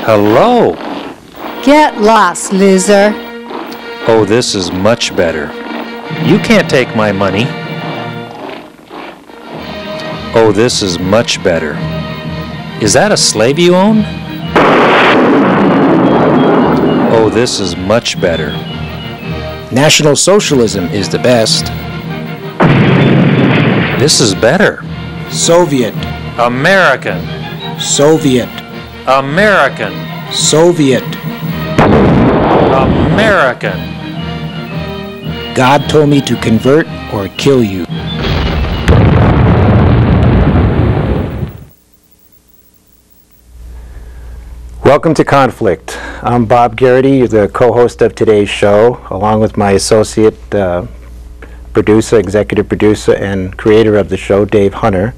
Hello. Get lost, loser. Oh, this is much better. You can't take my money. Oh, this is much better. Is that a slave you own? Oh, this is much better. National Socialism is the best. This is better. Soviet. American. Soviet. American. Soviet. American. God told me to convert or kill you. Welcome to Conflict. I'm Bob Garrity, the co-host of today's show, along with my associate producer, executive producer, and creator of the show, Dave Hunter.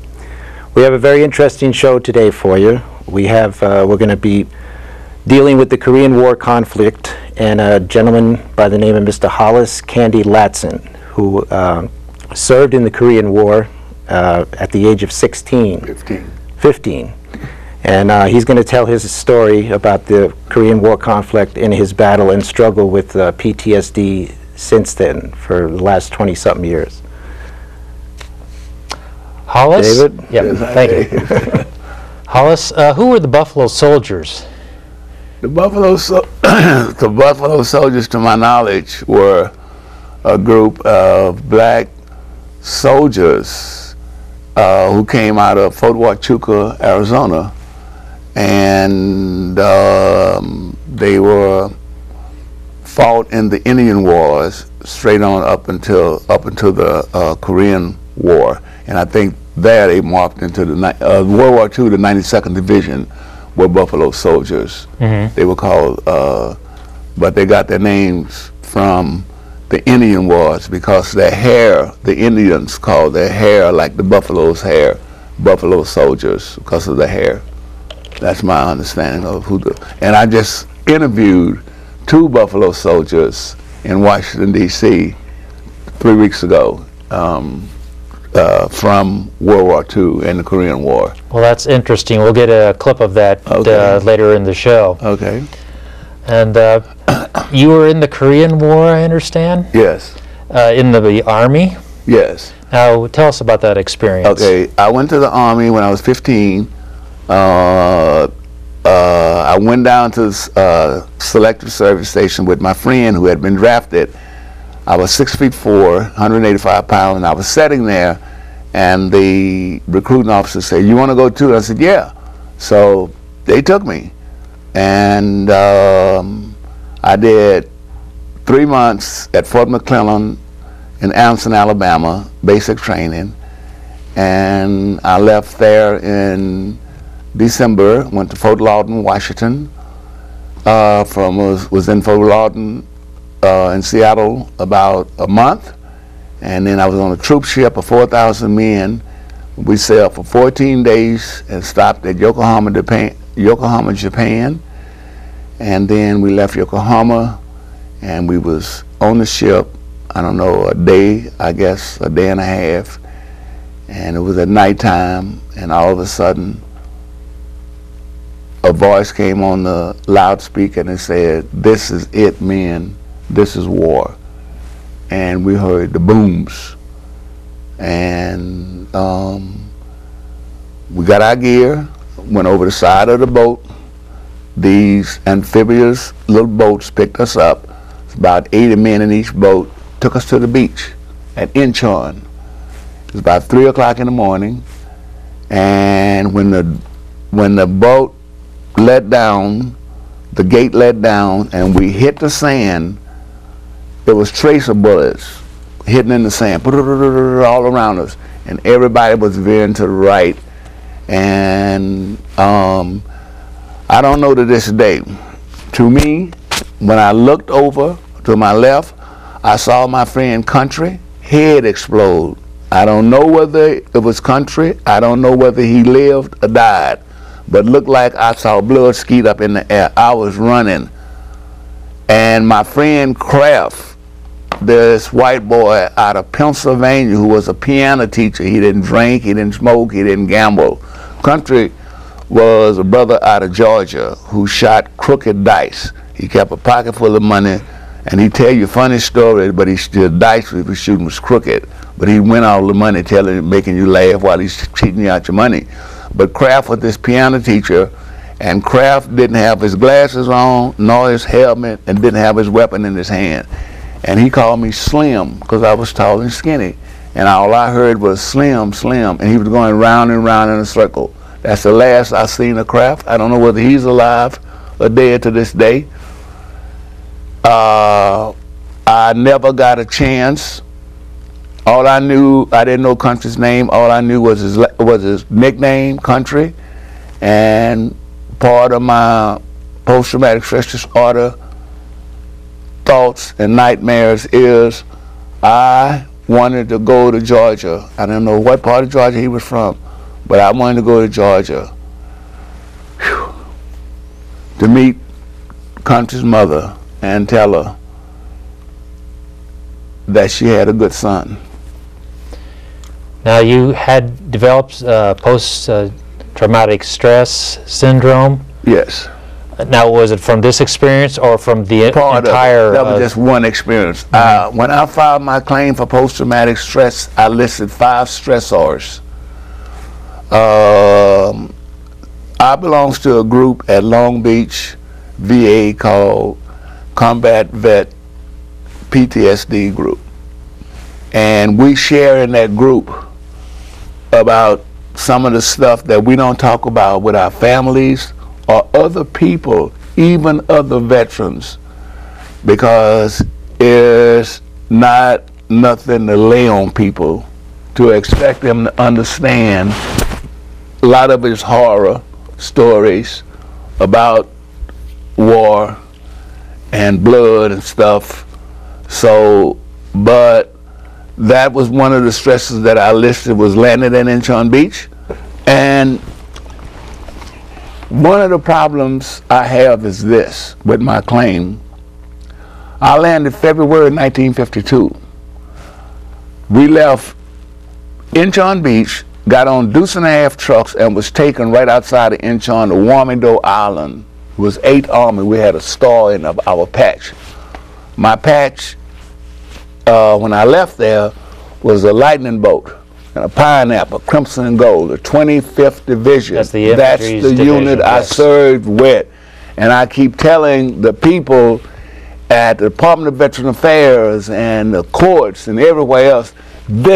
We have a very interesting show today for you. We're going to be dealing with the Korean War conflict and a gentleman by the name of Mr. Hollis Candy Latson, who served in the Korean War at the age of 15. And he's going to tell his story about the Korean War conflict and his battle and struggle with PTSD since then for the last 20-something years. Hollis? David? Yeah, thank you. Hollis, who were the Buffalo Soldiers? The Buffalo Soldiers, to my knowledge, were a group of black soldiers who came out of Fort Huachuca, Arizona, and they were fought in the Indian Wars straight on up until the Korean War, and I think there they marked into the World War II. The 92nd Division were Buffalo Soldiers. Mm-hmm. They were called, but they got their names from the Indian Wars because their hair, the Indians called their hair like the buffalo's hair, Buffalo Soldiers, because of the hair. That's my understanding of and I just interviewed 2 Buffalo Soldiers in Washington, D.C. 3 weeks ago from World War II and the Korean War. Well, that's interesting. We'll get a clip of that later in the show. Okay. And you were in the Korean War, I understand? Yes. In the Army? Yes. Now, tell us about that experience. Okay. I went to the Army when I was 15. I went down to the Selective Service Station with my friend who had been drafted. I was 6'4", 185 pounds, and I was sitting there, and the recruiting officer said, "You want to go too?" I said, "Yeah." So they took me, and I did 3 months at Fort McClellan in Anniston, Alabama, basic training, and I left there in December, went to Fort Lawton, Washington, was in Fort Lawton in Seattle about a month, and then I was on a troop ship of 4,000 men. We sailed for 14 days and stopped at Yokohama, Japan, and then we left Yokohama, and we was on the ship, I don't know, a day and a half, and it was at nighttime, and all of a sudden a voice came on the loudspeaker and it said, "This is it, men. This is war." And we heard the booms. And we got our gear, went over the side of the boat. These amphibious little boats picked us up. It's about 80 men in each boat, took us to the beach at Incheon. It was about 3 o'clock in the morning. And when the boat let down, the gate let down, and we hit the sand, there was tracer bullets hitting in the sand all around us, and everybody was veering to the right. And I don't know to this day. To me, when I looked over to my left, I saw my friend Country head explode. I don't know whether it was Country. I don't know whether he lived or died, but looked like I saw blood skeet up in the air. I was running, and my friend Kraft, this white boy out of Pennsylvania who was a piano teacher, he didn't drink, he didn't smoke, he didn't gamble. Country was a brother out of Georgia who shot crooked dice. He kept a pocket full of money, and he'd tell you a funny story, but the dice he was shooting was crooked. But he'd win all the money, making you laugh while he's cheating you out your money. But Kraft was this piano teacher, and Kraft didn't have his glasses on, nor his helmet, and didn't have his weapon in his hand. And he called me Slim, because I was tall and skinny. And all I heard was Slim, Slim, and he was going round and round in a circle. That's the last I seen of Kraft. I don't know whether he's alive or dead to this day. I never got a chance. All I knew, I didn't know Country's name. All I knew was his nickname, Country. And part of my post-traumatic stress disorder thoughts and nightmares is I wanted to go to Georgia. I don't know what part of Georgia he was from, but I wanted to go to Georgia to meet Country's mother and tell her that she had a good son. Now, you had developed post-traumatic stress syndrome. Yes. Now, was it from this experience or from the Part entire? Of it. That was just one experience. When I filed my claim for post-traumatic stress, I listed 5 stressors. I belongs to a group at Long Beach VA called Combat Vet PTSD Group. And we share in that group about some of the stuff that we don't talk about with our families or other people, even other veterans, because it's not nothing to lay on people to expect them to understand. A lot of it is horror stories about war and blood and stuff. So, but that was one of the stresses that I listed, was landing at Incheon Beach. And one of the problems I have is this with my claim. I landed February 1952. We left Incheon Beach, got on deuce and a half trucks, and was taken right outside of Incheon to Warmingdale Island. It was 8th Army. We had a star in our patch. My patch, when I left there, was a lightning bolt and a pineapple, crimson and gold, the 25th Division. That's the unit I served with. And I keep telling the people at the Department of Veteran Affairs and the courts and everywhere else, this